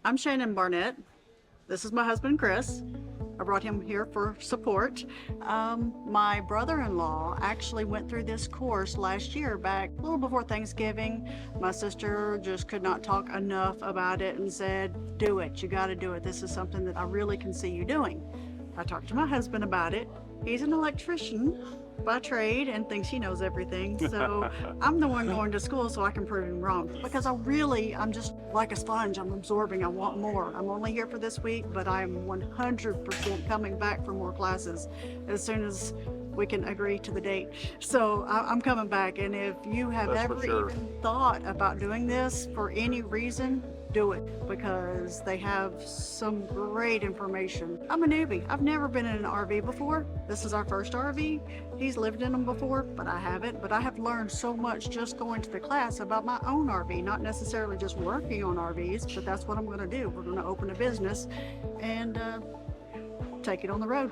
I'm Shannon Barnett. This is my husband, Chris. I brought him here for support. My brother-in-law actually went through this course last year, back a little before Thanksgiving. My sister just could not talk enough about it and said, do it, you gotta do it. This is something that I really can see you doing. I talked to my husband about it. He's an electrician by trade and thinks he knows everything. So I'm the one going to school so I can prove him wrong. Because I'm just like a sponge. I'm absorbing. I want more. I'm only here for this week, but I'm 100% coming back for more classes as soon as we can agree to the date. So I'm coming back. And if you have even thought about doing this for any reason, do it, because they have some great information. I'm a newbie. I've never been in an RV before. This is our first RV. He's lived in them before, but I haven't. But I have learned so much just going to the class about my own RV, not necessarily just working on RVs, but that's what I'm gonna do. We're gonna open a business and take it on the road.